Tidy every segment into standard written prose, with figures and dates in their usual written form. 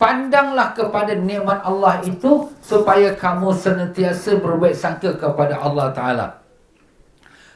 Pandanglah kepada nikmat Allah itu supaya kamu senantiasa berbaik sangka kepada Allah Ta'ala.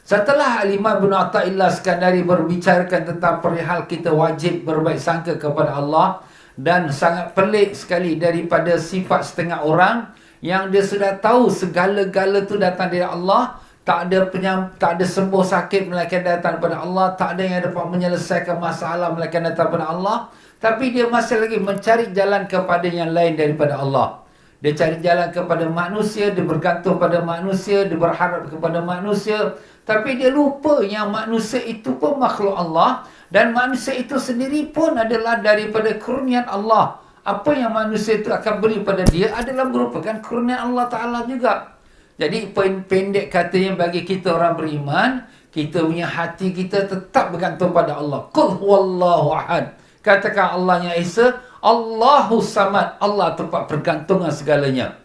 Setelah Al-Imam Ibn Atta'illah Iskandari berbicarakan tentang perihal kita wajib berbaik sangka kepada Allah, dan sangat pelik sekali daripada sifat setengah orang yang dia sudah tahu segala-gala tu datang dari Allah, tak ada sembuh sakit melainkan datang daripada Allah, tak ada yang dapat menyelesaikan masalah melainkan datang daripada Allah, tapi dia masih lagi mencari jalan kepada yang lain daripada Allah. Dia cari jalan kepada manusia, dia bergantung pada manusia, dia berharap kepada manusia, tapi dia lupa yang manusia itu pun makhluk Allah, dan manusia itu sendiri pun adalah daripada kurnian Allah. Apa yang manusia itu akan beri pada dia adalah merupakan kurnian Allah Ta'ala juga. Jadi pendek katanya, bagi kita orang beriman, kita punya hati kita tetap bergantung pada Allah. Qul huwallahu ahad. Katakan Allah yang Esa, Allahu samad. Allah tempat pergantungan segalanya.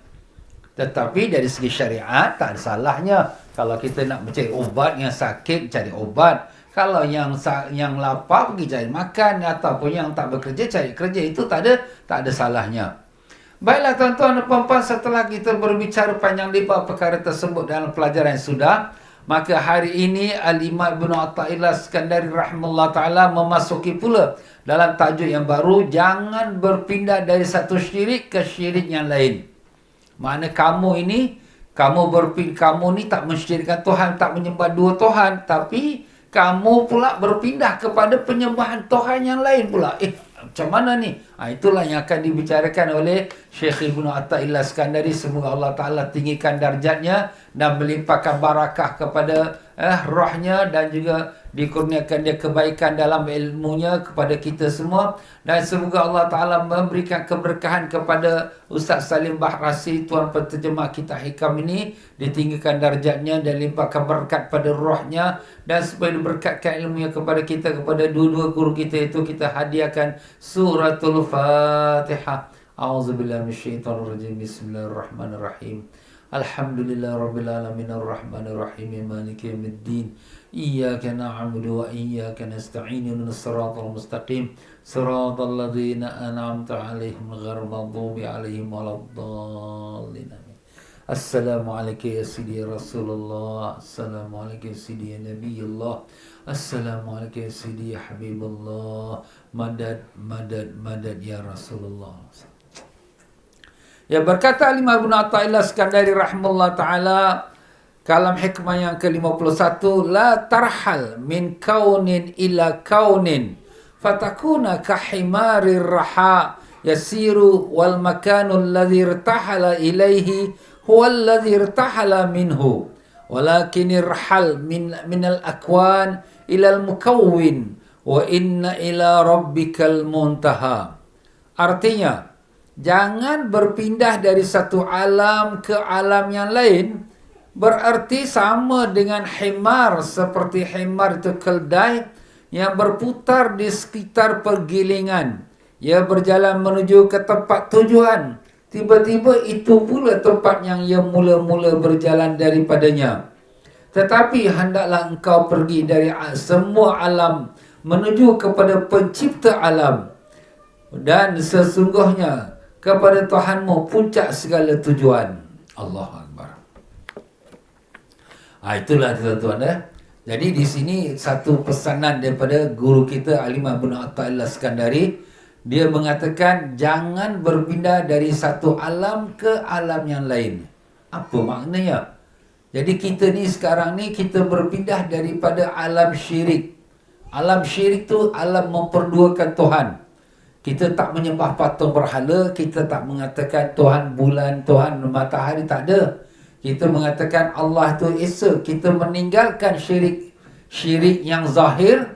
Tetapi dari segi syariat tak ada salahnya. Kalau kita nak mencari ubat yang sakit, cari ubat. Kalau yang lapar, pergi cari makan. Ataupun yang tak bekerja, cari kerja. Itu tak ada salahnya. Baiklah tuan-tuan dan puan-puan, setelah kita berbicara panjang lebar perkara tersebut dalam pelajaran yang sudah, maka hari ini Al-Imam Ibn Atta'illah Iskandari rahimahullah ta'ala memasuki pula dalam tajuk yang baru, jangan berpindah dari satu syirik ke syirik yang lain. Makna kamu ni tak mensyirikkan Tuhan, tak menyembah dua Tuhan, tapi kamu pula berpindah kepada penyembahan Tuhan yang lain pula. Macam mana ni? Itulah yang akan dibicarakan oleh Syekh Ibn Atta'illah Iskandari. Semoga Allah Ta'ala tinggikan darjatnya dan melimpahkan barakah kepada rohnya, dan juga dikurniakan dia kebaikan dalam ilmunya kepada kita semua. Dan semoga Allah Ta'ala memberikan keberkahan kepada Ustaz Salim Bahrasi, tuan penterjemah kitab hikam ini, ditinggikan darjatnya dan limpahkan berkat pada rohnya, dan supaya diberkatkan ilmunya kepada kita, kepada dua-dua guru kita itu, kita hadiahkan suratul Fatihah. A'udzubillahi minasyaitonirrajim. Bismillahirrahmanirrahim. Alhamdulillah Rabbil Alamin Ar-Rahmanir-Rahim Maliki Yawmiddin Iyyaka na'budu wa iyyaka nasta'in Ihdinas siratal mustaqim Siratal ladzina an'amta 'alaihim ghairil maghdubi 'alaihim waladdallin. Assalamu alayka ya Sidi Rasulullah. Assalamu alayka ya Sidi Nabiyullah. Assalamu alayka ya Sidi Habibullah. Madad, madad, madad ya Rasulullah. Ya, berkata Al-Imam Ibn Atta'illah Iskandari rahimahullah ta'ala kalam hikmah yang ke-51, la tarhal min kaunin ila kaunin fatakuna kahimarir raha yasiru wal makanul ladhi irtahala ilaihi huwa alladhi irtahala minhu walakin irhal minal akwan ilal mukawwin wa inna ila rabbikal muntaha. Artinya, jangan berpindah dari satu alam ke alam yang lain. Berarti sama dengan himar, seperti himar itu keldai yang berputar di sekitar pergilingan. Ia berjalan menuju ke tempat tujuan. Tiba-tiba itu pula tempat yang ia mula-mula berjalan daripadanya. Tetapi hendaklah engkau pergi dari semua alam menuju kepada pencipta alam. Dan sesungguhnya kepada Tuhanmu puncak segala tujuan. Allahu Akbar. Itulah tuan-tuan. Jadi di sini satu pesanan daripada guru kita Al-Imam Ibn Atta'illah Iskandari. Dia mengatakan jangan berpindah dari satu alam ke alam yang lain. Apa maknanya? Jadi kita ni sekarang ni kita berpindah daripada alam syirik. Alam syirik tu alam memperduakan Tuhan. Kita tak menyembah patung berhala, kita tak mengatakan Tuhan bulan, Tuhan matahari, tak ada. Kita mengatakan Allah tu Esa. Kita meninggalkan syirik yang zahir,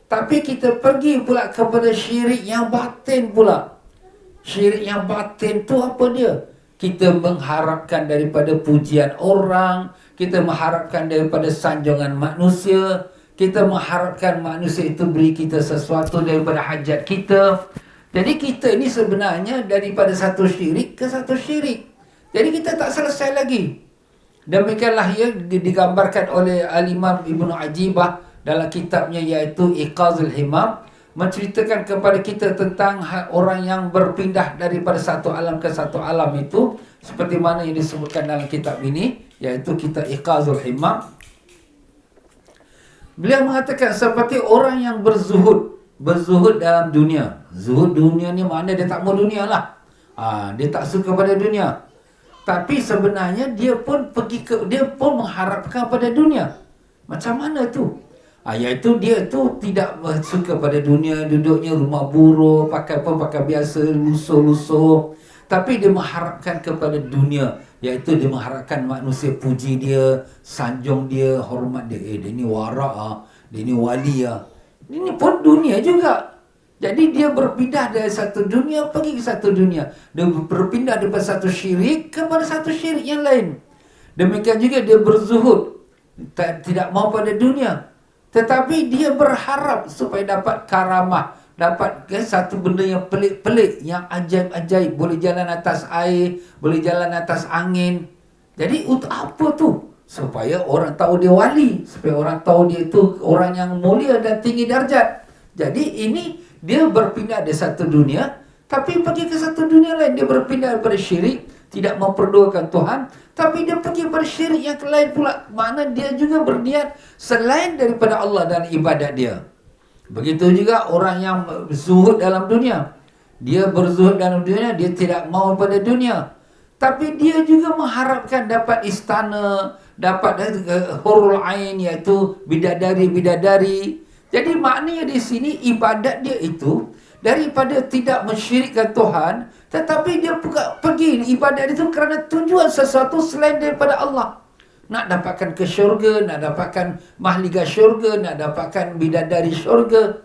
tapi kita pergi pula kepada syirik yang batin pula. Syirik yang batin tu apa dia? Kita mengharapkan daripada pujian orang, kita mengharapkan daripada sanjungan manusia, kita mengharapkan manusia itu beri kita sesuatu daripada hajat kita. Jadi kita ni sebenarnya daripada satu syirik ke satu syirik. Jadi kita tak selesai lagi. Demikianlah ia digambarkan oleh Al-Imam Ibn Ajibah dalam kitabnya iaitu Iqazul Himam. menceritakan kepada kita tentang orang yang berpindah daripada satu alam ke satu alam itu, seperti mana yang disebutkan dalam kitab ini, iaitu kitab Iqazul Himam. Beliau mengatakan seperti orang yang berzuhud dalam dunia. Zuhud dunia ni makna dia tak mau dunia lah. Dia tak suka pada dunia. Tapi sebenarnya dia pun mengharapkan pada dunia. Macam mana tu? Iaitu dia tu tidak suka pada dunia, duduknya rumah buruh, pakai biasa, lusuh-lusuh. Tapi dia mengharapkan kepada dunia, iaitu dia mengharapkan manusia puji dia, sanjung dia, hormat dia. Dia ni warak dia ni wali Ini pun dunia juga. Jadi dia berpindah dari satu dunia pergi ke satu dunia. Dia berpindah daripada satu syirik kepada satu syirik yang lain. Demikian juga dia berzuhud, tidak mau pada dunia. Tetapi dia berharap supaya dapat karamah, dapat satu benda yang pelik-pelik, yang ajaib-ajaib. Boleh jalan atas air, boleh jalan atas angin. Jadi untuk apa tu? Supaya orang tahu dia wali, supaya orang tahu dia itu orang yang mulia dan tinggi darjat. Jadi ini dia berpindah dari satu dunia, tapi pergi ke satu dunia lain. Dia berpindah daripada syirik, tidak memperduakan Tuhan, tapi dia pergi pada syirik yang lain pula. Makna dia juga berniat selain daripada Allah dan ibadat dia. Begitu juga orang yang zuhud dalam dunia. Dia berzuhud dalam dunia, dia tidak mau pada dunia. Tapi dia juga mengharapkan dapat istana, dapat hurul ain, iaitu bidadari-bidadari. Jadi maknanya di sini ibadat dia itu daripada tidak mensyirikkan Tuhan, tetapi dia pergi ibadat itu kerana tujuan sesuatu selain daripada Allah. Nak dapatkan ke syurga, nak dapatkan mahliga syurga, nak dapatkan bidadari syurga.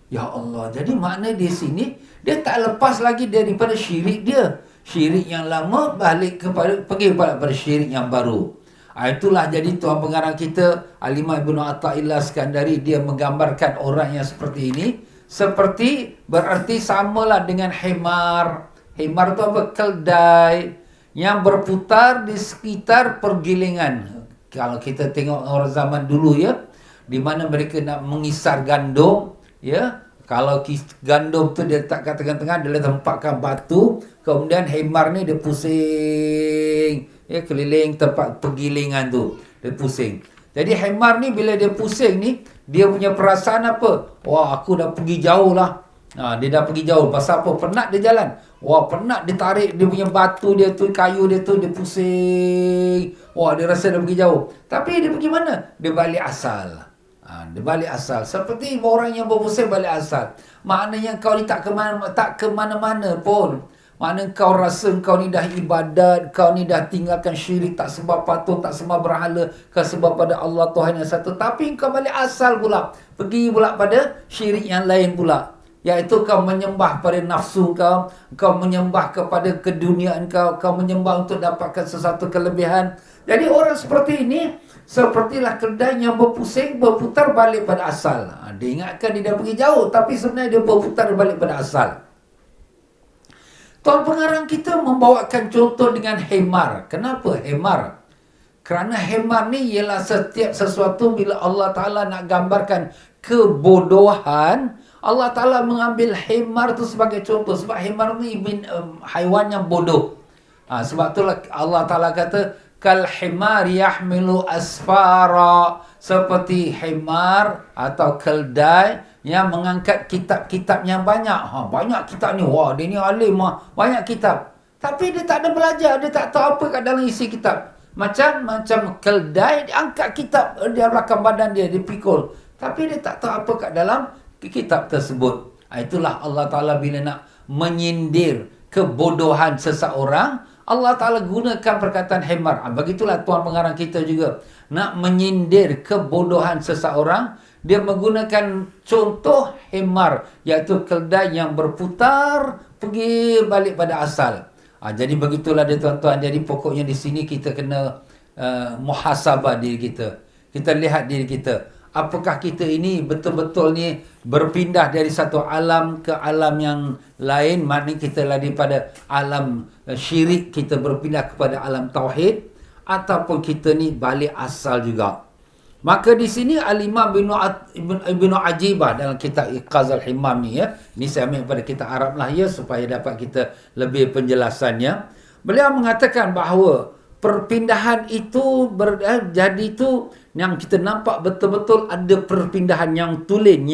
Ya Allah, jadi makna di sini dia tak lepas lagi daripada syirik dia. Syirik yang lama pergi pada syirik yang baru. Itulah jadi tuan pengarang kita Al-Imam Ibn Atha'illah Iskandari, dia menggambarkan orang yang seperti ini seperti berarti samalah dengan himar. Himar tu apa? Keldai yang berputar di sekitar pergilingan. Kalau kita tengok orang zaman dulu di mana mereka nak mengisar gandum, kalau gandum tu dia letak kat tengah-tengah, dia tempatkan batu, kemudian himar ni dia pusing, keliling tempat pergilingan tu, dia pusing. Jadi himar ni bila dia pusing ni, dia punya perasaan apa? Wah, aku dah pergi jauh lah. Dia dah pergi jauh. Pasal apa? Penat dia jalan. Wah, penat dia tarik dia punya batu dia tu, kayu dia tu, dia pusing. Wah, dia rasa dah pergi jauh. Tapi dia pergi mana? Dia balik asal. Dia balik asal. Seperti orang yang berpusing balik asal. Maknanya kau ni tak ke mana-mana pun. Maknanya kau rasa kau ni dah ibadat, kau ni dah tinggalkan syirik, tak sembah patung, tak sembah berhala, kau sembah pada Allah Tuhan yang satu. Tapi kau balik asal pula. Pergi pula pada syirik yang lain pula. Iaitu kau menyembah pada nafsu kau menyembah kepada keduniaan kau menyembah untuk dapatkan sesuatu kelebihan. Jadi orang seperti ini sepertilah keldai yang berputar balik pada asal. Dia ingatkan dia dah pergi jauh, tapi sebenarnya dia berputar balik pada asal. Tuan pengarang kita membawakan contoh dengan himar. Kenapa himar? Kerana himar ni ialah setiap sesuatu bila Allah Ta'ala nak gambarkan kebodohan, Allah Ta'ala mengambil himar tu sebagai contoh. Sebab himar ni haiwan yang bodoh. Sebab itulah Allah Ta'ala kata, kal himar yahmilu asfara. Seperti himar atau keldai yang mengangkat kitab-kitab yang banyak. Banyak kitab ni. Wah, dia ni alim. Banyak kitab. Tapi dia tak ada belajar. Dia tak tahu apa kat dalam isi kitab. Macam keldai, dia angkat kitab di belakang badan dia, dia pikul. Tapi dia tak tahu apa kat dalam kitab tersebut. Itulah Allah Ta'ala bila nak menyindir kebodohan seseorang, Allah Ta'ala gunakan perkataan himar. Begitulah tuan pengarang kita juga. Nak menyindir kebodohan seseorang, dia menggunakan contoh himar, iaitu keldai yang berputar, pergi balik pada asal. Jadi begitulah dia tuan-tuan. Jadi pokoknya di sini kita kena muhasabah diri kita. Kita lihat diri kita. Apakah kita ini betul-betul ni berpindah dari satu alam ke alam yang lain? Maknanya kita daripada alam syirik, kita berpindah kepada alam tauhid. Ataupun kita ni balik asal juga. Maka di sini Al-Imam Ibn Ajibah dalam kitab Iqazul Himam ni ya. Ni saya ambil pada kitab Arab lah ya supaya dapat kita lebih penjelasannya. Beliau mengatakan bahawa perpindahan itu jadi tu yang kita nampak betul-betul ada perpindahan yang tulen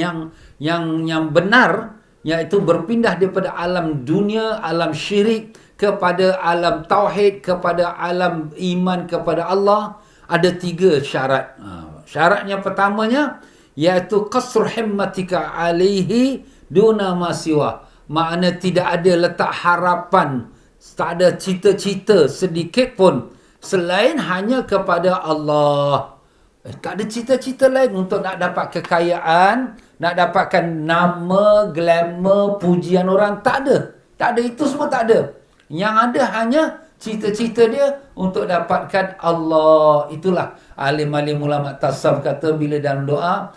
yang benar, iaitu berpindah daripada alam dunia, alam syirik kepada alam tauhid, kepada alam iman kepada Allah. Ada 3 syarat. Syaratnya pertamanya iaitu qasr himmatika alaihi duna ma siwa. Makna tidak ada letak harapan, tak ada cita-cita sedikit pun selain hanya kepada Allah. Tak ada cita-cita lain untuk nak dapat kekayaan, nak dapatkan nama, glamour, pujian orang. Tak ada. Tak ada, itu semua tak ada. Yang ada hanya cita-cita dia untuk dapatkan Allah. Itulah alim-alim ulama tasawuf kata bila dalam doa,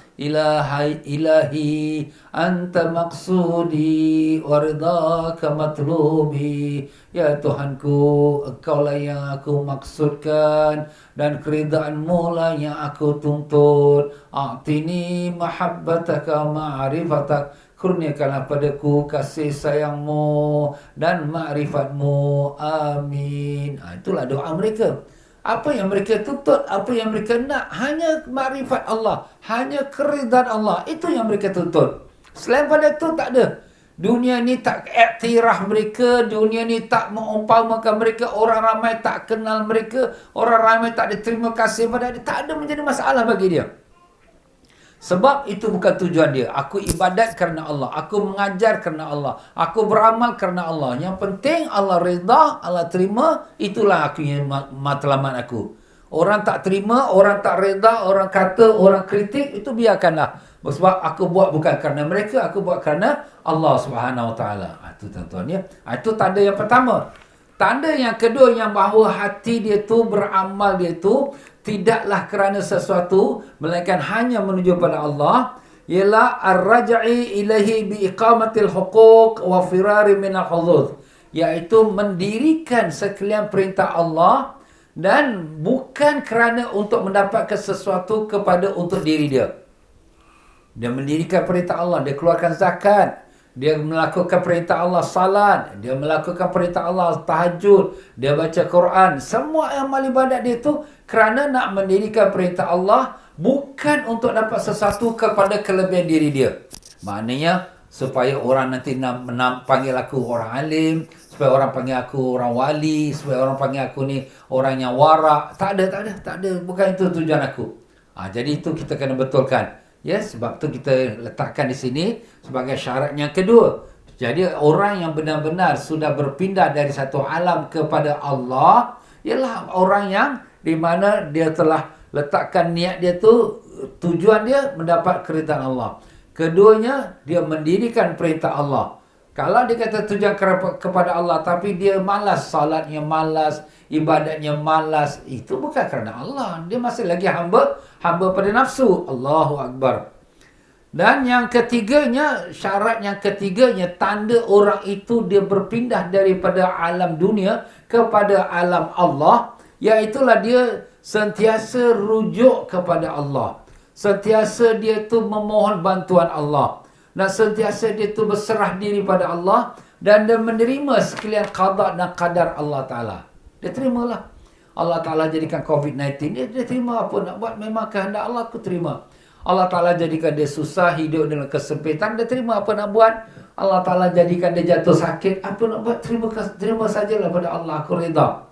ilahi anta maqsudi waridaka matlubi. Ya Tuhanku, Engkaulah yang aku maksudkan dan keridaan-Mu lah yang aku tuntut. A'tini mahabbataka ma'rifatak. Kurniakanlah padaku kasih sayang-Mu dan ma'rifat-Mu. Amin. Itulah doa mereka. Apa yang mereka tuntut, apa yang mereka nak, hanya makrifat Allah, hanya keridaan Allah. Itu yang mereka tuntut. Selain pada itu tak ada. Dunia ni tak iktiraf mereka, dunia ni tak mengumpamakan mereka, orang ramai tak kenal mereka, orang ramai tak ada terima kasih pada dia. Tak ada menjadi masalah bagi dia. Sebab itu bukan tujuan dia. Aku ibadat kerana Allah. Aku mengajar kerana Allah. Aku beramal kerana Allah. Yang penting Allah reda, Allah terima. Itulah aku yang matlamat aku. Orang tak terima, orang tak reda, orang kata, orang kritik, itu biarkanlah. Sebab aku buat bukan kerana mereka, aku buat kerana Allah Subhanahu Wa Taala. Itu tuan-tuan ya. Itu tanda yang pertama. Tanda yang kedua yang bahawa hati dia tu, beramal dia tu tidaklah kerana sesuatu melainkan hanya menuju pada Allah, ialah ar-raj'i ilaihi bi iqamatil huquq wa firari minal hudud, iaitu mendirikan sekalian perintah Allah dan bukan kerana untuk mendapatkan sesuatu kepada untuk diri dia. Dia mendirikan perintah Allah, dia keluarkan zakat, dia melakukan perintah Allah salat, dia melakukan perintah Allah tahajud, dia baca Quran. Semua amal ibadat dia tu kerana nak mendirikan perintah Allah, bukan untuk dapat sesuatu kepada kelebihan diri dia. Maknanya supaya orang nanti panggil aku orang alim, supaya orang panggil aku orang wali, supaya orang panggil aku ni orang yang warak. Tak ada. Bukan itu tujuan aku. Jadi itu kita kena betulkan. Ya, sebab tu kita letakkan di sini sebagai syarat yang kedua. Jadi orang yang benar-benar sudah berpindah dari satu alam kepada Allah ialah orang yang di mana dia telah letakkan niat dia tu, tujuan dia mendapat keridaan Allah. Keduanya, dia mendirikan perintah Allah. Kalau dia kata tujuan kepada Allah tapi dia malas, salatnya malas, ibadatnya malas, itu bukan kerana Allah. Dia masih lagi hamba pada nafsu. Allahu Akbar. Dan yang ketiganya, syarat yang ketiganya, tanda orang itu dia berpindah daripada alam dunia kepada alam Allah, iaitulah dia sentiasa rujuk kepada Allah. Sentiasa dia tu memohon bantuan Allah. Dan sentiasa dia tu berserah diri pada Allah dan dia menerima sekalian qada dan qadar Allah Ta'ala. Dia terimalah. Allah Ta'ala jadikan COVID-19, dia terima apa nak buat, memang kehendak Allah, aku terima. Allah Ta'ala jadikan dia susah, hidup dalam kesempitan, dia terima apa nak buat. Allah Ta'ala jadikan dia jatuh sakit, apa nak buat, terima sajalah pada Allah, aku reda.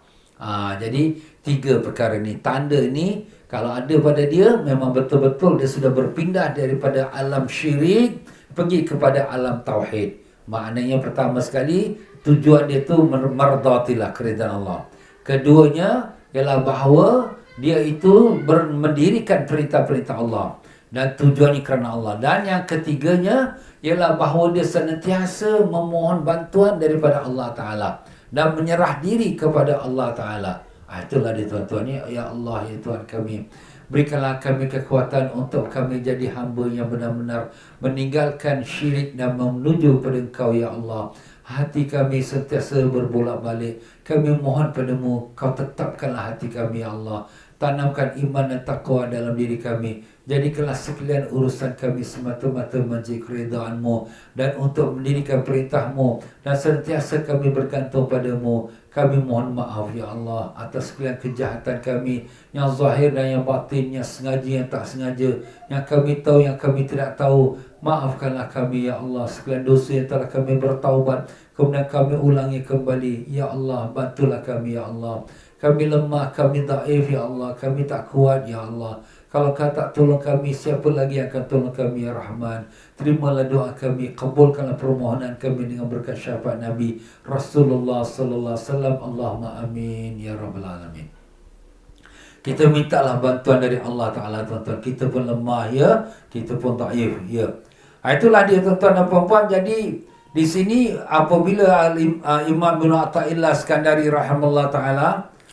Jadi 3 perkara ni, tanda ni kalau ada pada dia, memang betul-betul dia sudah berpindah daripada alam syirik pergi kepada alam tauhid. Maknanya pertama sekali, tujuan dia tu mardatilah keridaan Allah. Keduanya ialah bahawa dia itu mendirikan perintah-perintah Allah dan tujuannya kerana Allah. Dan yang ketiganya ialah bahawa dia senantiasa memohon bantuan daripada Allah Ta'ala dan menyerah diri kepada Allah Ta'ala. Itulah dia tuan-tuan. Ya Allah, ya Tuhan kami, berikanlah kami kekuatan untuk kami jadi hamba yang benar-benar meninggalkan syirik dan menuju pada Engkau, ya Allah. Hati kami sentiasa berbolak-balik. Kami mohon padamu, Kau tetapkanlah hati kami, ya Allah. Tanamkan iman dan taqwa dalam diri kami. Jadikanlah sekalian urusan kami semata-mata menjadi keridaan-Mu dan untuk mendirikan perintah-Mu, dan sentiasa kami bergantung padamu. Kami mohon maaf ya Allah atas sekalian kejahatan kami, yang zahir dan yang batin, yang sengaja yang tak sengaja, yang kami tahu yang kami tidak tahu. Maafkanlah kami ya Allah sekalian dosa yang telah kami bertaubat kemudian kami ulangi kembali. Ya Allah, bantulah kami ya Allah. Kami lemah, kami daif ya Allah, kami tak kuat ya Allah. Kalau Kau tak tolong kami, siapa lagi yang akan tolong kami ya Rahman? Terimalah doa kami, kabulkanlah permohonan kami dengan berkat syafaat Nabi Rasulullah sallallahu alaihi wasallam. Allahumma amin ya rabbal alamin. Kita mintalah bantuan dari Allah Ta'ala, tuan-tuan. Kita pun lemah ya, kita pun daif ya. Itulah dia tuan-tuan dan puan-puan. Jadi di sini apabila Imam bin Athaillah Iskandari rahimahullah ta'ala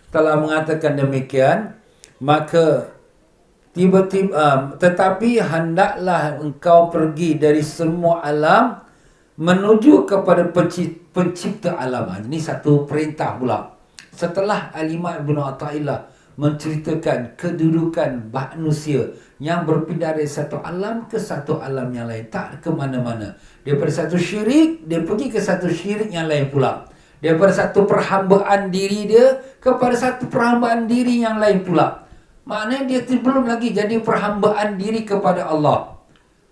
telah mengatakan demikian, maka tetapi hendaklah engkau pergi dari semua alam menuju kepada pencipta alam. Ini satu perintah pula. Setelah Al-Imam Ibn Athaillah menceritakan kedudukan manusia yang berpindah dari satu alam ke satu alam yang lain, tak ke mana-mana. Daripada satu syirik, dia pergi ke satu syirik yang lain pula. Daripada satu perhambaan diri dia kepada satu perhambaan diri yang lain pula. Maknanya dia belum lagi jadi perhambaan diri kepada Allah.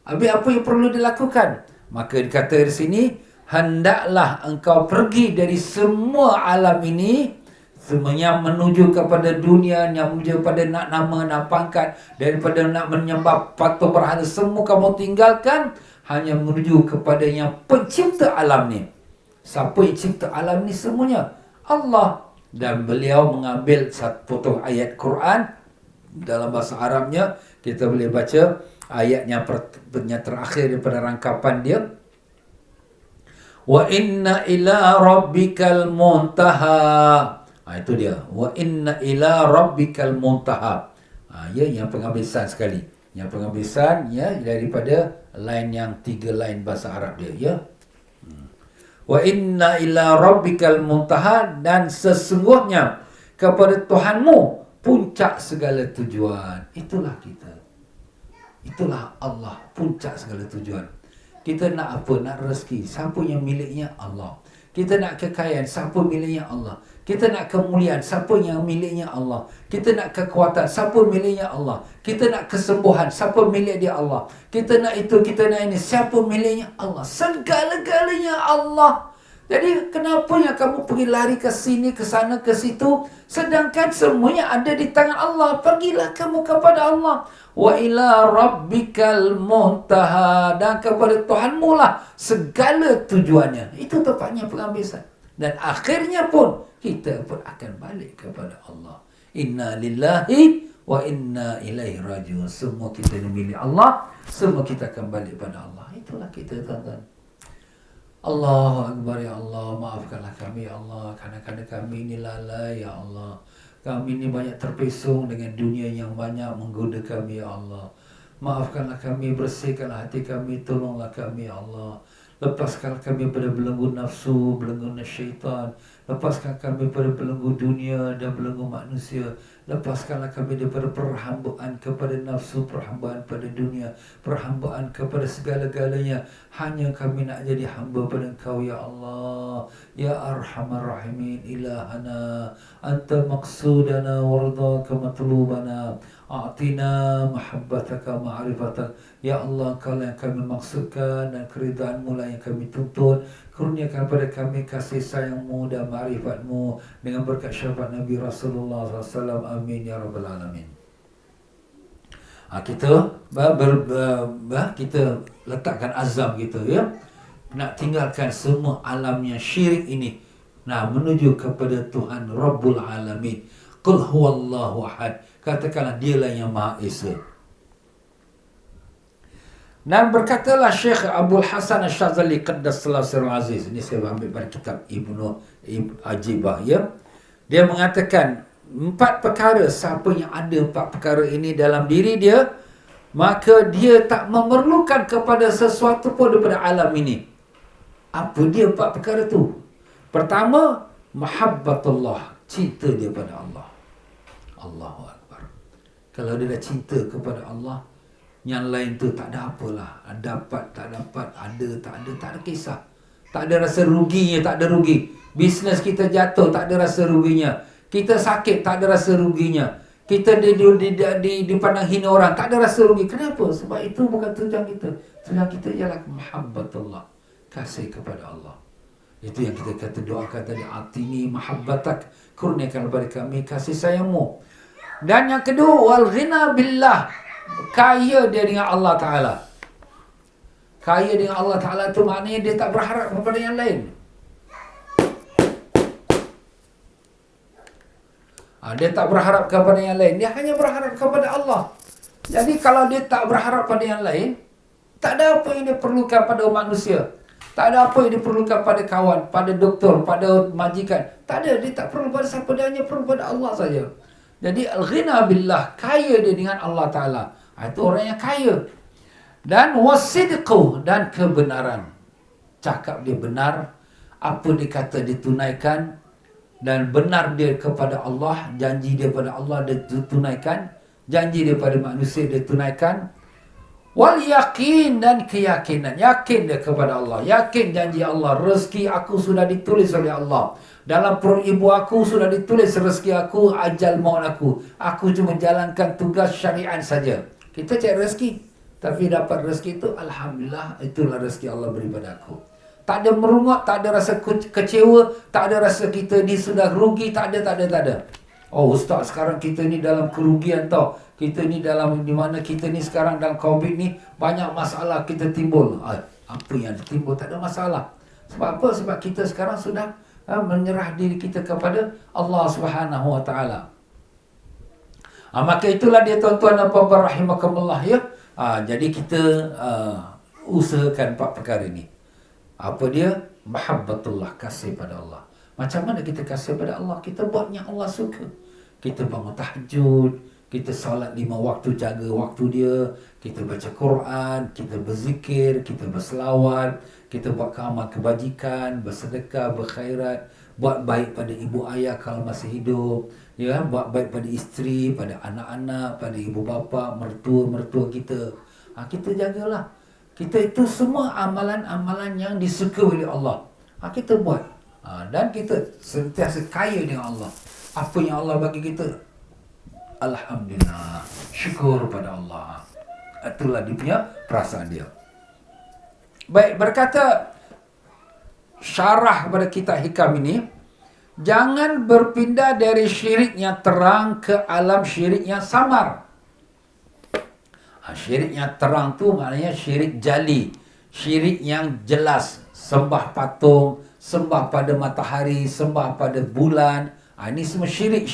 Habis apa yang perlu dilakukan? Maka dikata di sini, hendaklah engkau pergi dari semua alam ini, semuanya menuju kepada dunia, yang menuju kepada nak nama, nak pangkat, daripada nak menyembah patung berhala, semua kamu tinggalkan, hanya menuju kepada yang pencipta alam ni. Siapa yang cipta alam ni semuanya? Allah. Dan beliau mengambil satu potong ayat Quran dalam bahasa Arabnya. Kita boleh baca ayat yang terakhir daripada rangkapan dia. Wa inna ila rabbikal muntaha. Itu dia. Wa inna ila rabbikal muntaha. Ya, yang penghabisan sekali. Yang penghabisan ya daripada line yang 3 line bahasa Arab dia ya. Wa inna ila rabbikal muntaha, dan sesungguhnya kepada Tuhanmu puncak segala tujuan. Itulah kita. Itulah Allah, puncak segala tujuan. Kita nak apa? Nak rezeki. Siapa yang miliknya? Allah. Kita nak kekayaan. Siapa miliknya? Allah. Kita nak kemuliaan. Siapa yang miliknya? Allah. Kita nak kekuatan. Siapa miliknya? Allah. Kita nak kesembuhan. Siapa milik dia? Allah. Kita nak itu, kita nak ini. Siapa miliknya? Allah. Segala-galanya Allah. Jadi kenapa yang kamu pergi lari ke sini, ke sana, ke situ, sedangkan semuanya ada di tangan Allah? Pergilah kamu kepada Allah. Wa ila rabbikal muntaha, dan kepada Tuhanmu lah segala tujuannya. Itu tepatnya penghabisan. Dan akhirnya pun kita pun akan balik kepada Allah. Inna lillahi wa inna ilaihi rajiun. Semua kita ni milik Allah, semua kita akan balik pada Allah. Itulah kita, tuan-tuan. Allahu Akbar ya Allah, maafkanlah kami ya Allah, kadang-kadang kami ini lalai ya Allah. Kami ini banyak terpesong dengan dunia yang banyak menggoda kami ya Allah. Maafkanlah kami, bersihkanlah hati kami, tolonglah kami ya Allah. Lepaskan kami pada belenggu nafsu, belenggu syaitan. Lepaskan kami pada belenggu dunia dan belenggu manusia. Lepaskanlah kami daripada perhambaan kepada nafsu, perhambaan pada dunia, perhambaan kepada segala-galanya. Hanya kami nak jadi hamba pada Engkau ya Allah. Ya Arhamar Rahimin ilahana, Anta maqsudana wardaka matlubana, a'tina mahabbataka ma'rifatak. Ya Allah, Kau yang kami maksudkan dan keridaan-Mu lah yang kami tuntut. Kurniakan kepada kami kasih sayang-Mu dan ma'rifat-Mu dengan berkat syafaat Nabi Rasulullah SAW. Amin ya rabbal alamin. Kita kita letakkan azam kita ya, nak tinggalkan semua alamnya syirik ini, nah menuju kepada Tuhan Rabbul Alamin. Qul huwallahu ahad. Katakanlah dialah yang Maha Esa. Dan berkatalah Syekh Abdul Hasan Asy-Syadzali Qaddasallahu Sirrul Aziz. Ini saya ambil dari kitab Ibnu Ajibah ya. Dia mengatakan 4 perkara, siapa yang ada 4 perkara ini dalam diri dia, maka dia tak memerlukan kepada sesuatu pun daripada alam ini. Apa dia 4 perkara tu? Pertama, mahabbatullah, cinta dia pada Allah. Allahu Akbar. Kalau dia dah cinta kepada Allah, yang lain tu tak ada apalah. Dapat, tak dapat, ada, tak ada kisah. Tak ada rasa ruginya, tak ada rugi. Bisnes kita jatuh, tak ada rasa ruginya. Kita sakit, tak ada rasa ruginya. Kita dipandang hina orang, tak ada rasa rugi. Kenapa? Sebab itu bukan tujuan kita. Tujuan kita ialah mahabbatullah, kasih kepada Allah. Itu yang kita kata doakan tadi, atini mahabbatak, kurniakan kepada kami kasih sayangmu. Dan yang kedua, wal ghina billah, kaya dia dengan Allah Ta'ala. Kaya dengan Allah Ta'ala tu maknanya dia tak berharap kepada yang lain. Dia tak berharap kepada yang lain, dia hanya berharap kepada Allah. Jadi kalau dia tak berharap pada yang lain, tak ada apa yang dia perlukan pada manusia. Tak ada apa yang diperlukan pada kawan, pada doktor, pada majikan. Tak ada, dia tak perlu pada siapa, dia hanya perlu pada Allah saja. Jadi al-ghina billah, kaya dia dengan Allah Ta'ala. Itu orang yang kaya. Dan wasidqu, dan kebenaran. Cakap dia benar, apa dia kata dia tunaikan, dan benar dia kepada Allah, janji dia pada Allah dia tunaikan, janji dia pada manusia dia tunaikan. Wal yakin, dan keyakinan, yakin dia kepada Allah, yakin janji Allah, rezeki aku sudah ditulis oleh Allah. Dalam perut ibu aku sudah ditulis rezeki aku, ajal maut aku. Aku cuma jalankan tugas syariat saja. Kita cari rezeki, tapi dapat rezeki itu, alhamdulillah, itulah rezeki Allah beri pada aku. Tak ada merungut, tak ada rasa kecewa, tak ada rasa kita ni sudah rugi, tak ada. Oh ustaz, sekarang kita ni dalam kerugian tau. Kita ni dalam, di mana kita ni sekarang dalam COVID ni, banyak masalah kita timbul. Apa yang timbul? Tak ada masalah. Sebab apa? Sebab kita sekarang sudah menyerah diri kita kepada Allah Subhanahu Wa Taala. Maka itulah dia tuan-tuan dan puan-puan rahimakumullah ya. Jadi kita usahakan 4 perkara ini. Apa dia? Mahabbatullah, kasih pada Allah. Macam mana kita kasih pada Allah? Kita buat yang Allah suka. Kita bangun tahajud, kita salat 5 waktu, jaga waktu dia, kita baca Quran, kita berzikir, kita berselawat, kita buat amal kebajikan, bersedekah, berkhairat, buat baik pada ibu ayah kalau masih hidup, ya, buat baik pada isteri, pada anak-anak, pada ibu bapa, mertua kita. Kita jagalah. Kita itu semua amalan-amalan yang disuka oleh Allah. Kita buat. Dan kita sentiasa kaya dengan Allah. Apa yang Allah bagi kita, alhamdulillah, syukur pada Allah. Itulah dia punya perasaan dia. Baik, berkata syarah kepada kitab Hikam ini, jangan berpindah dari syirik yang terang ke alam syirik yang samar. Syirik yang terang tu maknanya syirik jali, syirik yang jelas, sembah patung, sembah pada matahari, sembah pada bulan. Ini semua syirik.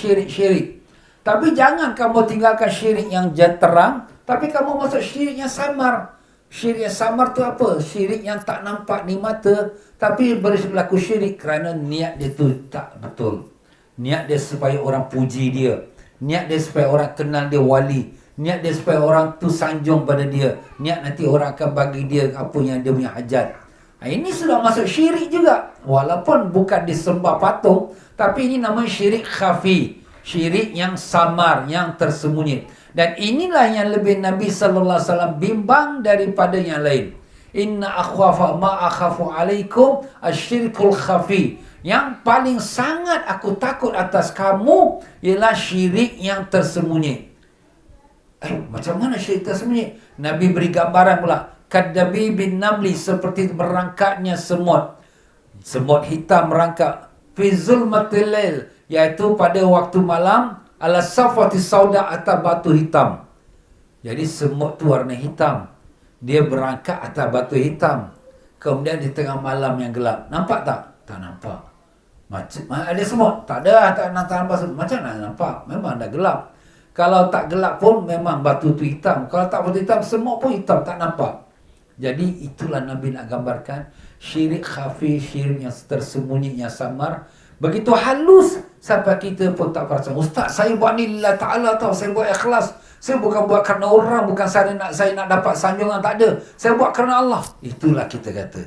Tapi jangan kamu tinggalkan syirik yang terang, tapi kamu masuk syirik yang samar. Syirik yang samar tu apa? Syirik yang tak nampak di mata, tapi berlaku syirik kerana niat dia tu tak betul. Niat dia supaya orang puji dia, niat dia supaya orang kenal dia wali, niat dia supaya orang tu sanjung pada dia, niat nanti orang akan bagi dia apa yang dia punya hajat. Ini sudah masuk syirik juga. Walaupun bukan disembah patung, tapi ini namanya syirik khafi, syirik yang samar, yang tersembunyi. Dan inilah yang lebih Nabi sallallahu alaihi wasallam bimbang daripada yang lain. Inna akhwafa ma akhafu alaikum asyirkul khafi. Yang paling sangat aku takut atas kamu ialah syirik yang tersembunyi. Macam mana syirik tersembunyi? Nabi beri gambaran pula. Kadabi bin namli, seperti merangkaknya semut. Semut hitam merangkak. Fi zulmatil lail, iaitu pada waktu malam, ala safati sauda, atas batu hitam. Jadi semut tu warna hitam, dia berangkat atas batu hitam. Kemudian di tengah malam yang gelap. Nampak tak? Tak nampak. Macam ada semut? Tak ada, tak nampak. Macam mana nampak? Memang dah gelap. Kalau tak gelap pun memang batu tu hitam. Kalau tak batu hitam, semut pun hitam, tak nampak. Jadi itulah Nabi nak gambarkan syirik khafi, syirik yang tersembunyi, yang samar. Begitu halus sampai kita pun tak perasan. Ustaz, saya buat ni lillah ta'ala tau. Saya buat ikhlas. Saya bukan buat kerana orang. Bukan saya nak dapat sanjungan. Tak ada. Saya buat kerana Allah. Itulah kita kata.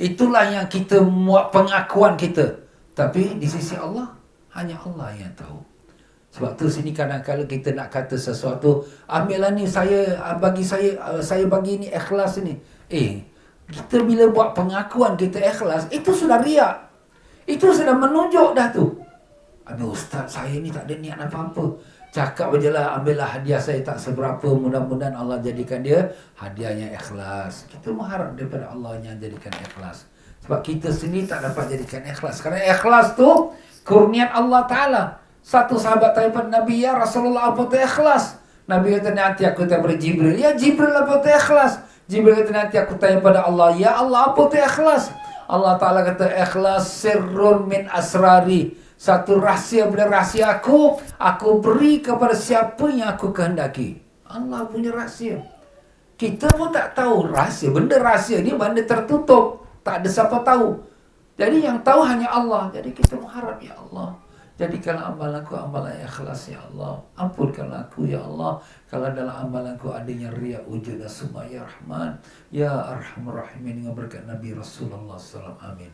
Itulah yang kita buat pengakuan kita. Tapi di sisi Allah, hanya Allah yang tahu. Sebab tu sini kadang-kadang kita nak kata sesuatu, ambillah ni, bagi saya bagi ni ikhlas ni. Kita bila buat pengakuan kita ikhlas, itu sudah riak. Itu sudah menunjuk dah tu. Aduh ustaz, saya ni tak ada niat apa-apa. Cakap je lah, ambillah hadiah saya tak seberapa, mudah-mudahan Allah jadikan dia hadiahnya ikhlas. Kita mengharap daripada Allah yang jadikan ikhlas. Sebab kita sendiri tak dapat jadikan ikhlas. Kerana ikhlas tu kurnian Allah Ta'ala. Satu sahabat tanya pada Nabi, ya Rasulullah, apa tu ikhlas? Nabi kata, nanti aku tanya pada Jibril. Ya Jibril, apa tu ikhlas? Jibril kata, nanti aku tanya pada Allah. Ya Allah, apa tu ikhlas? Allah Ta'ala kata, ikhlas sirrun min asrari. Satu rahsia daripada rahsia aku beri kepada siapa yang aku kehendaki. Allah punya rahsia. Kita pun tak tahu rahsia. Benda rahsia ni benda tertutup. Tak ada siapa tahu. Jadi yang tahu hanya Allah. Jadi kita mengharap, ya Allah, jadikanlah amalanku amalan ikhlas, ya Allah. Ampunkanlah aku, ya Allah, kalau dalam amalanku adanya riya, ujub dan sum'ah, ya Rahman, ya Arhamar Rahimin, dengan berkat Nabi Rasulullah SAW. Amin.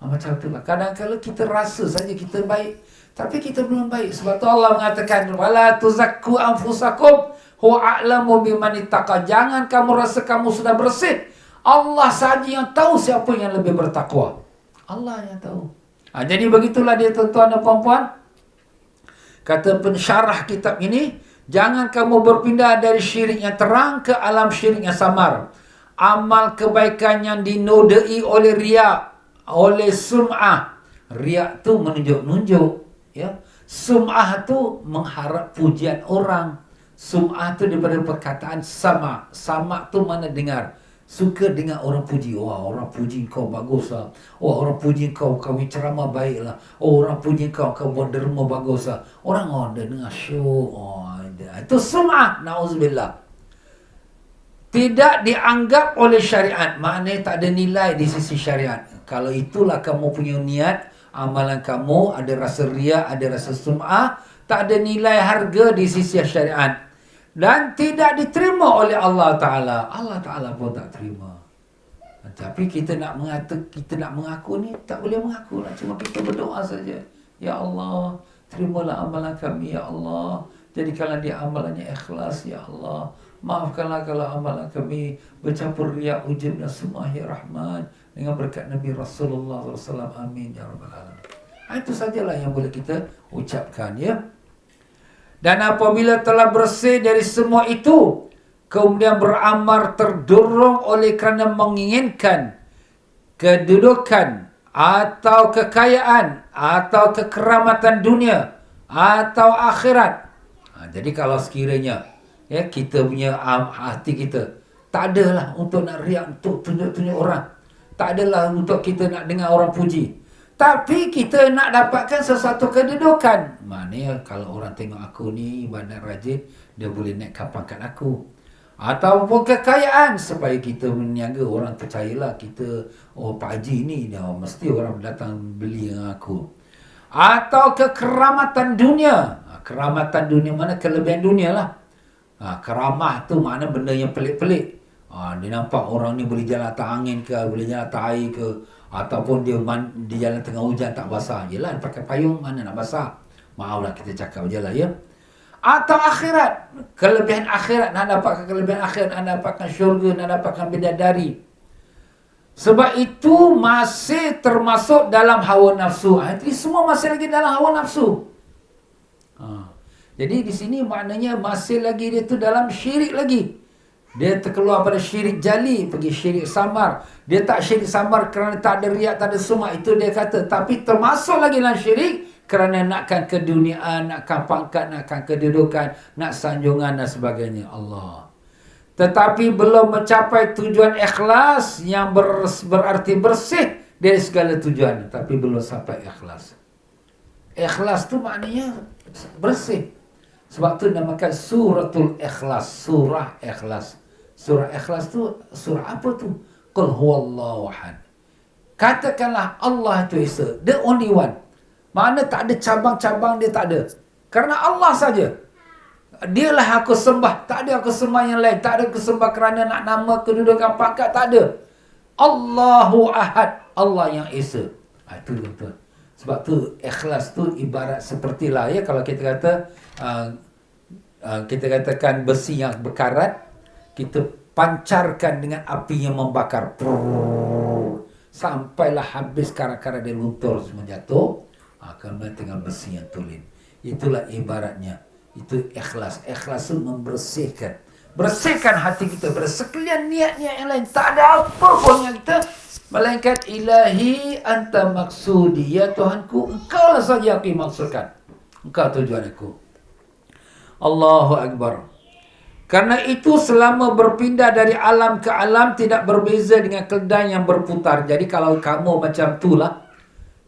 Macam itulah. Kadang-kadang kita rasa saja kita baik, tapi kita belum baik. Sebab tu Allah mengatakan, wala tuzakku anfusakum huwa a'lamu biman ittaqa. Jangan kamu rasa kamu sudah bersih. Allah saja yang tahu siapa yang lebih bertakwa. Allah yang tahu. Jadi begitulah dia, tuan-tuan dan puan-puan. Kata pensyarah kitab ini, jangan kamu berpindah dari syirik yang terang ke alam syirik yang samar. Amal kebaikan yang dinodai oleh riya, oleh sum'ah. Riya tu menunjuk-nunjuk, ya. Sum'ah tu mengharap pujian orang. Sum'ah tu daripada perkataan sama. Sama tu mana dengar. Suka dengar orang puji. Wah, orang puji kau bagus lah. Wah, orang puji kau ceramah baik lah. Oh, orang puji kau buat derma bagus lah. Orang dia dengar show. Itu sum'ah. Na'udzubillah. Tidak dianggap oleh syariat. Maknanya tak ada nilai di sisi syariat. Kalau itulah kamu punya niat, amalan kamu ada rasa riya, ada rasa sum'ah, tak ada nilai harga di sisi syariat. Dan tidak diterima oleh Allah Ta'ala. Allah Ta'ala pun tak terima. Tapi kita nak mengaku ni, tak boleh mengaku lah. Cuma kita berdoa saja. Ya Allah, terimalah amalan kami, ya Allah. Jadikanlah dia amalannya ikhlas, ya Allah. Maafkanlah kalau amalan kami bercampur riya, ujub dan sum'ah, ya Rahman. Dengan berkat Nabi Rasulullah SAW. Amin, ya Rabbal Alamin. Itu sajalah yang boleh kita ucapkan, ya. Dan apabila telah bersih dari semua itu, kemudian beramal terdorong oleh kerana menginginkan kedudukan atau kekayaan atau kekeramatan dunia atau akhirat. Jadi kalau sekiranya kita punya hati kita tak adalah untuk nak riak, untuk tunjuk-tunjuk orang, tak adalah untuk kita nak dengar orang puji, tapi kita nak dapatkan sesuatu kedudukan. Maknanya kalau orang tengok aku ni ibadat rajin, dia boleh naikkan pangkat aku. Ataupun kekayaan, supaya kita meniaga, orang percayalah kita, oh Pak Haji ni dia mesti orang datang beli dengan aku. Atau kekeramatan dunia. Keramatan dunia mana? Kelebihan dunia lah. Keramah tu makna benda yang pelik-pelik. Dia nampak orang ni boleh jalan atas angin ke, boleh jalan atas air ke, ataupun dia jalan tengah hujan tak basah. Yelah, pakai payung mana nak basah. Maaflah kita cakap je lah, ya. Atau akhirat. Kelebihan akhirat. Nak dapatkan kelebihan akhirat, nak dapatkan syurga, nak dapatkan bidadari. Sebab itu masih termasuk dalam hawa nafsu. Jadi semua masih lagi dalam hawa nafsu. Jadi di sini maknanya masih lagi dia tu dalam syirik lagi. Dia terkeluar pada syirik jali, pergi syirik samar. Dia tak syirik samar kerana tak ada riak, tak ada sum'ah. Itu dia kata. Tapi termasuk lagi dalam syirik kerana nakkan keduniaan, nakkan pangkat, nakkan kedudukan, nak sanjungan dan sebagainya. Allah. Tetapi belum mencapai tujuan ikhlas yang berarti bersih dari segala tujuan. Tapi belum sampai ikhlas. Ikhlas tu maknanya bersih. Sebab tu namakan suratul ikhlas. Surah ikhlas. Surah ikhlas tu, surah apa tu? Qul huwallahu ahad. Katakanlah Allah itu Esa. The only one. Makna tak ada cabang-cabang, dia tak ada. Kerana Allah saja. Dialah aku sembah. Tak ada aku sembah yang lain. Tak ada aku sembah kerana nak nama, kedudukan, pangkat. Tak ada. Allahu ahad. Allah yang Esa. Itu tuan-tuan. Sebab tu ikhlas tu ibarat sepertilah ya, kalau kita kata kita katakan besi yang berkarat, kita pancarkan dengan api yang membakar. Sampailah habis karat-karat dia luntur semua jatuh. Kemudian tinggal besi yang tulen. Itulah ibaratnya. Itu ikhlas. Ikhlas itu membersihkan. Bersihkan hati kita pada sekalian niat-niat yang lain. Tak ada apa pun yang kita, melainkan ilahi anta maksudi. Ya Tuhanku, engkau lah saja aku maksudkan. Engkau tujuan aku. Allahu Akbar. Karena itu selama berpindah dari alam ke alam tidak berbeza dengan keldai yang berputar. Jadi kalau kamu macam itulah,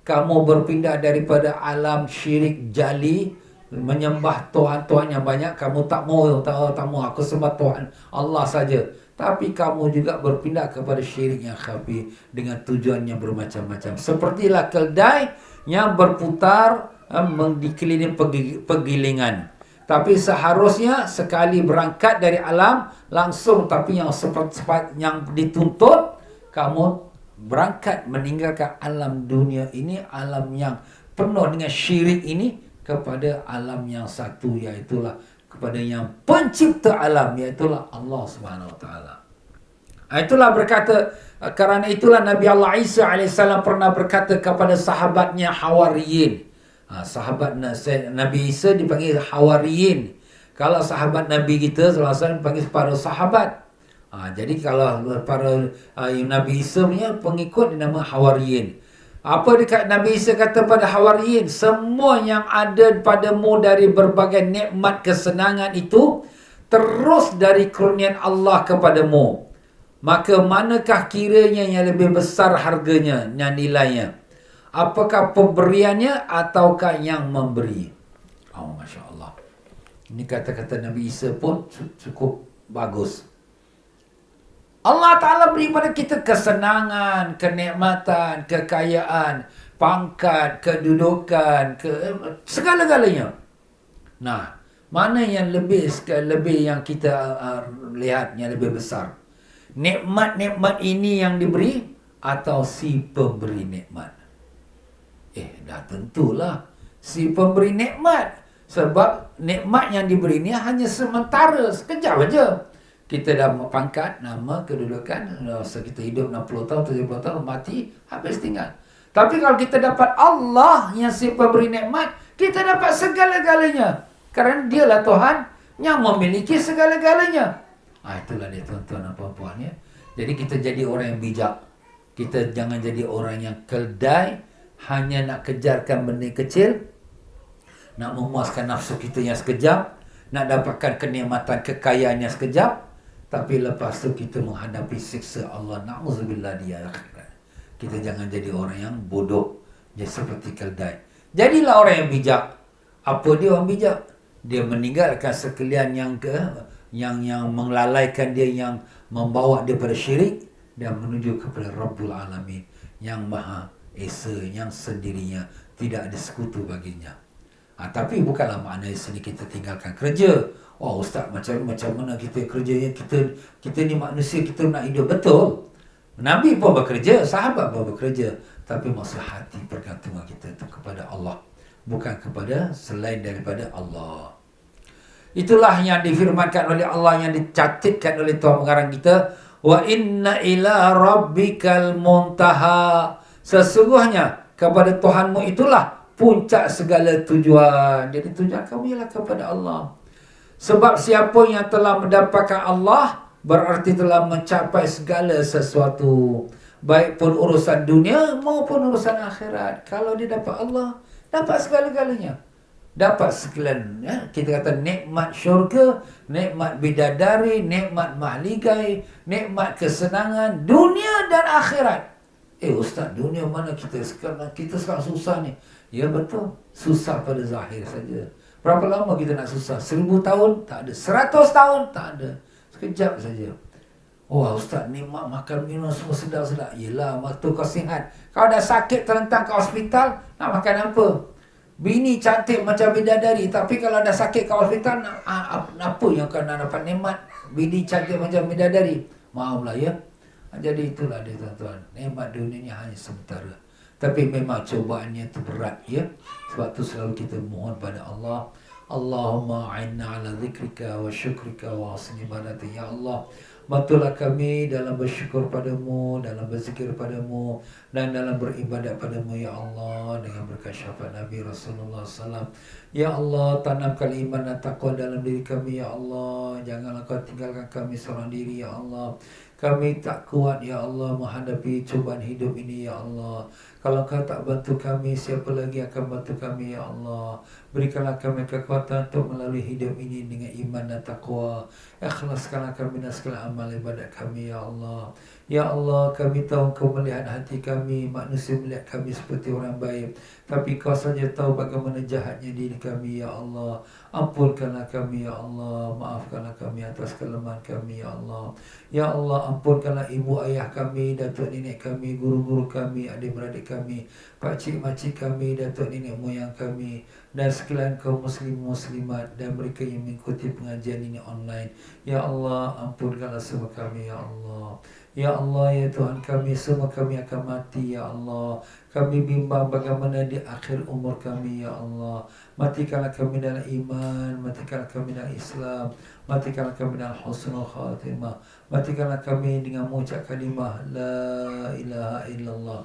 kamu berpindah daripada alam syirik jali, menyembah Tuhan-Tuhan yang banyak, kamu tak mau, aku sembah Tuhan Allah saja. Tapi kamu juga berpindah kepada syirik yang khafi dengan tujuan yang bermacam-macam. Sepertilah keldai yang berputar dikelilingi pegilingan. Tapi seharusnya sekali berangkat dari alam langsung, tapi yang cepat-cepat yang dituntut, kamu berangkat meninggalkan alam dunia ini, alam yang penuh dengan syirik ini, kepada alam yang satu, iaitulah kepada yang pencipta alam, iaitulah Allah Subhanahu Wa Taala. Itulah berkata, kerana itulah Nabi Allah Isa AS pernah berkata kepada sahabatnya Hawariyin. Sahabat Nabi Isa dipanggil Hawariyin. Kalau sahabat Nabi kita SAW dipanggil para sahabat. Jadi kalau para Nabi Isa punya pengikut dinama Hawariyin. Apa dekat Nabi Isa kata pada Hawariyin? Semua yang ada padamu dari berbagai nikmat kesenangan itu terus dari kurnian Allah kepadamu. Maka manakah kiranya yang lebih besar harganya dan nilainya? Apakah pemberiannya ataukah yang memberi? Oh, Masya Allah. Ini kata-kata Nabi Isa pun cukup bagus. Allah Ta'ala beri pada kita kesenangan, kenikmatan, kekayaan, pangkat, kedudukan, segala-galanya. Nah, mana yang lebih yang kita lihat yang lebih besar? Nikmat-nikmat ini yang diberi atau si pemberi nikmat? Dah tentulah si pemberi nikmat. Sebab nikmat yang diberi ni hanya sementara, sekejap aja. Kita dah pangkat, nama, kedudukan, kita hidup 60 tahun, 70 tahun, mati, habis tinggal. Tapi kalau kita dapat Allah yang si pemberi nikmat, kita dapat segala-galanya. Kerana dialah Tuhan yang memiliki segala-galanya. Itulah dia tuan-tuan dan puan-puan ya. Jadi kita jadi orang yang bijak. Kita jangan jadi orang yang keldai, hanya nak kejarkan benda kecil, nak memuaskan nafsu kita yang sekejap, nak dapatkan kenikmatan kekayaan yang sekejap, tapi lepas tu kita menghadapi siksa Allah. Na'udzubillah di akhirat. Kita jangan jadi orang yang bodoh, jadi seperti keldai. Jadilah orang yang bijak. Apa dia orang bijak? Dia meninggalkan sekalian yang melalaikan dia, yang membawa dia pada syirik, dan menuju kepada Rabbul Alamin yang Maha Esa, yang sendirinya tidak ada sekutu baginya. Tapi bukanlah maknanya sini kita tinggalkan kerja. Oh Ustaz, macam mana kita kerjanya? Kita ni manusia, kita nak hidup betul. Nabi pun bekerja, sahabat pun bekerja, tapi maksud hati pergantungan kita itu kepada Allah, bukan kepada selain daripada Allah. Itulah yang difirmankan oleh Allah, yang dicatatkan oleh Tuhan pengarang kita, wa inna ila rabbikal muntaha. Sesungguhnya kepada Tuhanmu itulah puncak segala tujuan. Jadi tujuan kamu ialah kepada Allah. Sebab siapa yang telah mendapatkan Allah, berarti telah mencapai segala sesuatu, baik pun urusan dunia maupun urusan akhirat. Kalau dia dapat Allah, dapat segala-galanya. Dapat sekalian, kita kata nikmat syurga, nikmat bidadari, nikmat mahligai, nikmat kesenangan dunia dan akhirat. Ustaz, dunia mana kita sekarang susah ni? Ya betul, susah pada zahir saja. Berapa lama kita nak susah? 1000 tahun? Tak ada. 100 tahun? Tak ada. Sekejap saja. Oh Ustaz, nikmat makan minum semua sedap-sedap. Yelah, waktu kau sihat. Kau dah sakit terlentang ke hospital, nak makan apa? Bini cantik macam bidadari, tapi kalau dah sakit ke hospital, apa yang kau nak dapat nikmat? Bini cantik macam bidadari. Maaflah ya. Jadi itulah dia tuan-tuan. Nikmat dunia ni hanya sementara. Tapi memang cobaannya itu berat ya. Sebab tu selalu kita mohon pada Allah, Allahumma a'inna ala zikrika wa syukrika wa husni ibadatik. Ya Allah, bantulah kami dalam bersyukur padamu, dalam berzikir padamu, dan dalam beribadat padamu ya Allah, dengan berkat syafaat Nabi Rasulullah SAW. Ya Allah, tanamkan iman dan taqwa dalam diri kami ya Allah. Janganlah kau tinggalkan kami seorang diri ya Allah. Kami tak kuat ya Allah menghadapi cubaan hidup ini ya Allah. Kalau kau tak bantu kami, siapa lagi akan bantu kami ya Allah. Berikanlah kami kekuatan untuk melalui hidup ini dengan iman dan taqwa. Ikhlaskanlah kami dan segala amal ibadat kami ya Allah. Ya Allah, kami tahu kau melihat hati kami. Manusia melihat kami seperti orang baik, tapi kau saja tahu bagaimana jahatnya diri kami ya Allah. Ampunkanlah kami ya Allah. Maafkanlah kami atas kelemahan kami ya Allah. Ya Allah, ampunkanlah ibu ayah kami, datuk nenek kami, guru-guru kami, adik-beradik kami, pakcik-makcik kami, datuk nenek moyang kami, dan sekalian kaum muslim muslimat dan mereka yang mengikuti pengajian ini online. Ya Allah, ampunkanlah semua kami ya Allah. Ya Allah, ya Tuhan kami, semua kami akan mati ya Allah. Kami bimbang bagaimana di akhir umur kami ya Allah. Matikanlah kami dalam iman, matikanlah kami dalam Islam, matikanlah kami dalam husnul khatimah, matikanlah kami dengan mengucap kalimah la ilaha illallah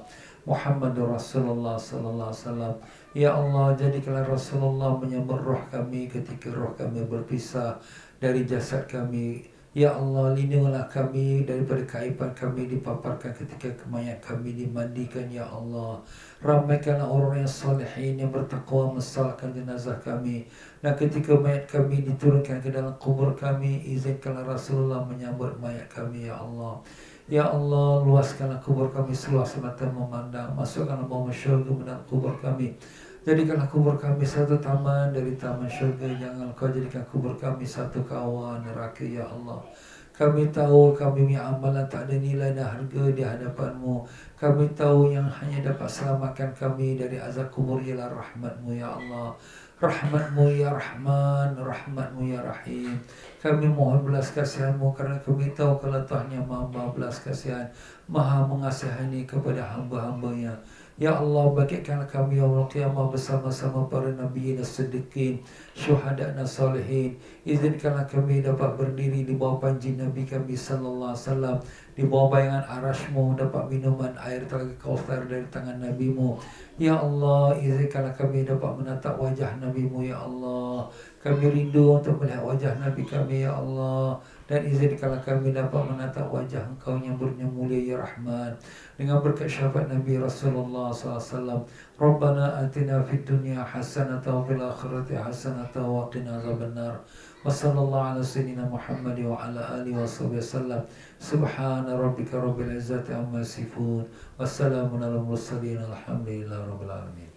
Muhammadur Rasulullah sallallahu alaihi wasallam. Ya Allah, jadikanlah Rasulullah menyambut roh kami ketika roh kami berpisah dari jasad kami. Ya Allah, lindungilah kami daripada keaiban kami dipaparkan ketika mayat kami dimandikan ya Allah. Ramaikanlah orang yang salihin yang bertakwa mensalatkan jenazah kami. Dan ketika mayat kami diturunkan ke dalam kubur kami, izinkanlah Rasulullah menyambut mayat kami ya Allah. Ya Allah, luaskanlah kubur kami seluas mata memandang. Masukkanlah bawah syurga mendalam kubur kami. Jadikanlah kubur kami satu taman dari taman syurga. Jangan kau jadikan kubur kami satu kawan neraka ya Allah. Kami tahu kami punya amalan tak ada nilai dan harga di hadapanmu. Kami tahu yang hanya dapat selamatkan kami dari azab kubur ialah rahmatmu ya Allah. Rahmatmu ya Rahman, rahmatmu ya Rahim. Kami mohon belas kasihanmu kerana kami tahu kalau Tuhan yang maha belas kasihan, maha mengasihani kepada hamba-hambanya. Ya Allah, bagikanlah kami yaumul qiyamah bersama-sama para nabi dan siddiqin, syuhada dan salihin. Izinkanlah kami dapat berdiri di bawah panji Nabi kami sallallahu alaihi wasallam, di bawah bayangan arasmu, dapat minuman air telaga Kautsar dari tangan nabimu. Ya Allah, izinkanlah kami dapat menatap wajah nabimu ya Allah. Kami rindu untuk melihat wajah Nabi kami ya Allah. Dan izinkanlah kami dapat menatap wajah Engkau yang mulia ya Rahman. Dengan berkat syafaat Nabi Rasulullah SAW. Rabbana atina fid dunya hasanatan wa fil akhirati hasanatan wa qina azabannar. Wa sallallahu ala sayyidina Muhammad wa ala alihi wa sahbihi wasallam. Subhana rabbika rabbil izzati amma yasifun. Wassalamun ala mursalin. Alhamdulillah rabbil alamin.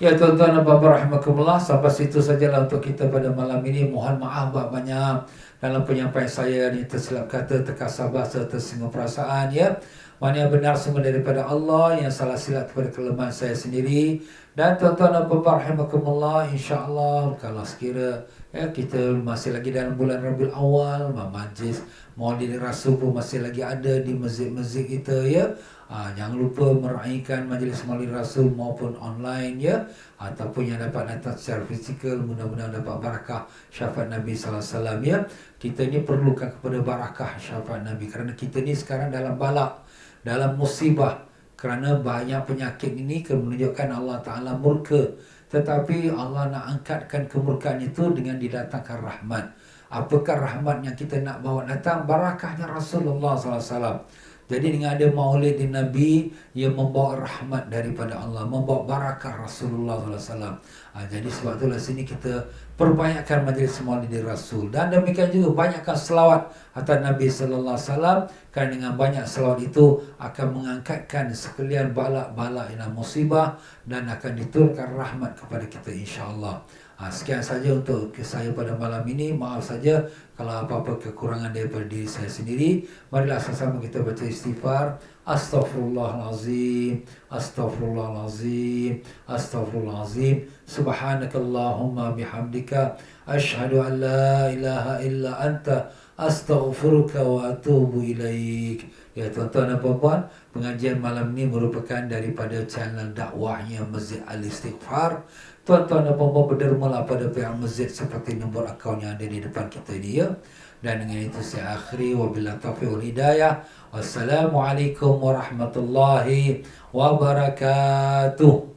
Ya tuan-tuan dan puan-puan rahimakumullah, sampai situ sajalah untuk kita pada malam ini. Mohon maaf banyak dalam penyampaian saya ni tersilap kata, terkasar bahasa, tersinggung perasaan ya. Mana yang benar semua daripada Allah, yang salah silap daripada kelemahan saya sendiri. Dan tuan-tuan dan puan-puan rahimakumullah, insya-Allah kalau sekira ya, kita masih lagi dalam bulan Rabiul Awal, majlis Maulid Rasul pun masih lagi ada di masjid-masjid kita ya. Jangan lupa meraihkan majlis Maulid Rasul maupun online ya, ataupun yang dapat datang secara fizikal, mudah-mudahan dapat barakah syafaat Nabi sallallahu alaihi wasallam ya. Kita ni perlukan kepada barakah syafaat Nabi kerana kita ni sekarang dalam balak, dalam musibah, kerana banyak penyakit ini menunjukkan Allah Ta'ala murka. Tetapi Allah nak angkatkan kemurkaan itu dengan didatangkan rahmat. Apakah rahmat yang kita nak bawa datang? Barakahnya Rasulullah SAW. Jadi dengan ada maulid di Nabi, ia membawa rahmat daripada Allah, membawa barakah Rasulullah SAW. Jadi sebab itulah sini kita perbanyakkan majlis maulid Rasul. Dan demikian juga banyakkan selawat atas Nabi Sallallahu Alaihi Wasallam. Kerana dengan banyak selawat itu akan mengangkatkan sekalian balak-balak dan musibah, dan akan diturunkan rahmat kepada kita insya-Allah. Sekian saja untuk saya pada malam ini. Maaf saja kalau apa-apa kekurangan daripada diri saya sendiri. Marilah sama-sama kita baca istighfar. Astaghfirullahalazim, astaghfirullahalazim, astaghfirullahalazim. Subhanakallahumma bihamdika asyhadu an la ilaha illa anta astaghfiruka wa atubu ilaik. Ya tuan-tuan dan puan-puan, pengajian malam ini merupakan daripada channel dakwahnya Masjid Al-Istighfar. Tuan-tuan dan puan-puan berdermalah pada pihak masjid seperti nombor akaun yang ada di depan kita ini ya. Dan dengan itu saya akhiri, wabillahi taufiq wal hidayah. Wassalamualaikum warahmatullahi wabarakatuh.